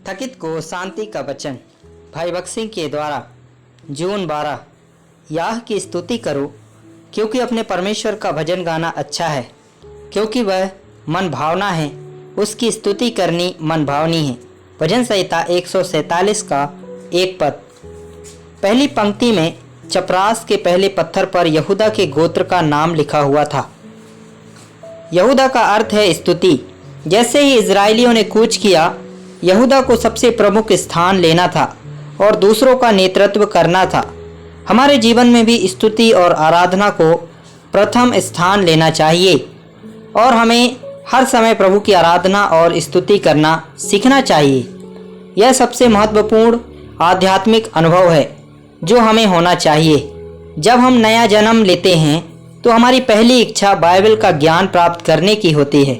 थकित को शांति का वचन भाई भगत सिंह के द्वारा जून 12। याह की स्तुति करो क्योंकि अपने परमेश्वर का भजन गाना अच्छा है, क्योंकि वह मन भावना है, उसकी स्तुति करनी मन भावनी है। भजन संहिता 147 का एक पद। पहली पंक्ति में चपरास के पहले पत्थर पर यहूदा के गोत्र का नाम लिखा हुआ था। यहूदा का अर्थ है स्तुति। जैसे ही इजरायलियों ने कूच किया, यहूदा को सबसे प्रमुख स्थान लेना था और दूसरों का नेतृत्व करना था। हमारे जीवन में भी स्तुति और आराधना को प्रथम स्थान लेना चाहिए और हमें हर समय प्रभु की आराधना और स्तुति करना सीखना चाहिए। यह सबसे महत्वपूर्ण आध्यात्मिक अनुभव है जो हमें होना चाहिए। जब हम नया जन्म लेते हैं तो हमारी पहली इच्छा बाइबल का ज्ञान प्राप्त करने की होती है।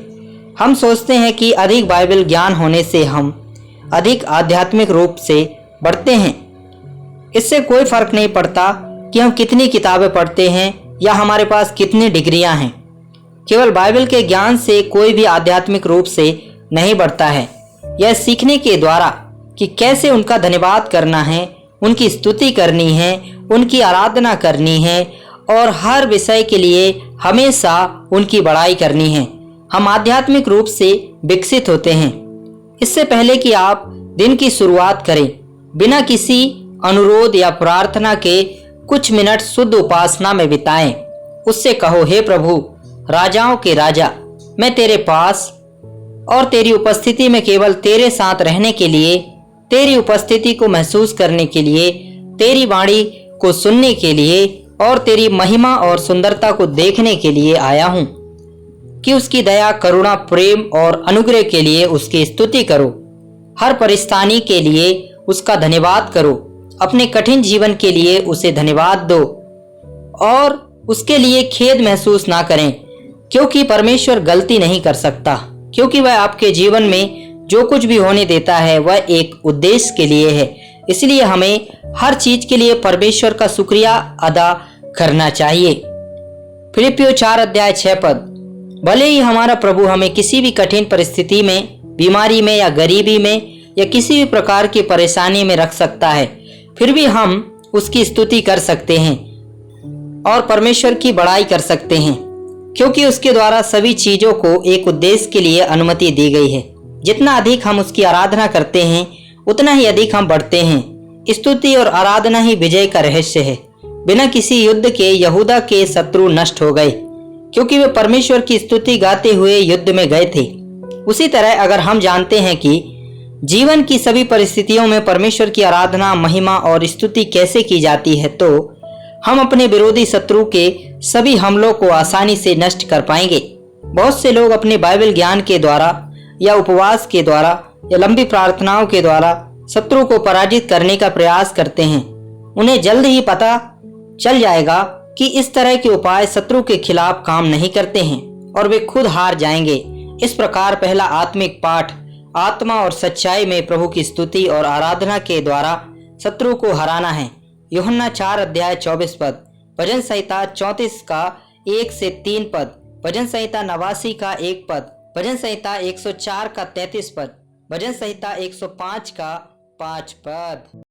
हम सोचते हैं कि अधिक बाइबल ज्ञान होने से हम अधिक आध्यात्मिक रूप से बढ़ते हैं। इससे कोई फर्क नहीं पड़ता कि हम कितनी किताबें पढ़ते हैं या हमारे पास कितनी डिग्रियां हैं। केवल बाइबल के ज्ञान से कोई भी आध्यात्मिक रूप से नहीं बढ़ता है। यह सीखने के द्वारा कि कैसे उनका धन्यवाद करना है, उनकी स्तुति करनी है, उनकी आराधना करनी है और हर विषय के लिए हमेशा उनकी बड़ाई करनी है, हम आध्यात्मिक रूप से विकसित होते हैं। इससे पहले कि आप दिन की शुरुआत करें, बिना किसी अनुरोध या प्रार्थना के कुछ मिनट शुद्ध उपासना में बिताएं। उससे कहो, हे प्रभु, राजाओं के राजा, मैं तेरे पास और तेरी उपस्थिति में केवल तेरे साथ रहने के लिए, तेरी उपस्थिति को महसूस करने के लिए, तेरी वाणी को सुनने के लिए और तेरी महिमा और सुंदरता को देखने के लिए आया हूँ कि उसकी दया, करुणा, प्रेम और अनुग्रह के लिए उसकी स्तुति करो। हर परेशानी के लिए उसका धन्यवाद करो। अपने कठिन जीवन के लिए उसे धन्यवाद दो और उसके लिए खेद महसूस ना करें, क्योंकि परमेश्वर गलती नहीं कर सकता, क्योंकि वह आपके जीवन में जो कुछ भी होने देता है वह एक उद्देश्य के लिए है। इसलिए हमें हर चीज के लिए परमेश्वर का शुक्रिया अदा करना चाहिए। फिलिपियों 4:6 पद। भले ही हमारा प्रभु हमें किसी भी कठिन परिस्थिति में, बीमारी में या गरीबी में या किसी भी प्रकार की परेशानी में रख सकता है, फिर भी हम उसकी स्तुति कर सकते हैं और परमेश्वर की बड़ाई कर सकते हैं, क्योंकि उसके द्वारा सभी चीजों को एक उद्देश्य के लिए अनुमति दी गई है। जितना अधिक हम उसकी आराधना करते हैं उतना ही अधिक हम बढ़ते हैं। स्तुति और आराधना ही विजय का रहस्य है। बिना किसी युद्ध के यहूदा के शत्रु नष्ट हो गए, क्योंकि वे परमेश्वर की स्तुति गाते हुए युद्ध में गए थे। उसी तरह अगर हम जानते हैं कि जीवन की सभी परिस्थितियों में परमेश्वर की आराधना, महिमा और स्तुति कैसे की जाती है, तो हम अपने विरोधी शत्रु के सभी हमलों को आसानी से नष्ट कर पाएंगे। बहुत से लोग अपने बाइबल ज्ञान के द्वारा या उपवास के द्वारा या लंबी प्रार्थनाओं के द्वारा शत्रु को पराजित करने का प्रयास करते हैं। उन्हें जल्द ही पता चल जाएगा कि इस तरह के उपाय शत्रु के खिलाफ काम नहीं करते हैं और वे खुद हार जाएंगे। इस प्रकार पहला आत्मिक पाठ आत्मा और सच्चाई में प्रभु की स्तुति और आराधना के द्वारा शत्रु को हराना है। यूहन्ना 4:24 पद। भजन संहिता 34 का 1 से 3 पद। भजन संहिता 89 का 1 पद। भजन संहिता 104 का 33 पद। भजन संहिता 105 का 5 पद।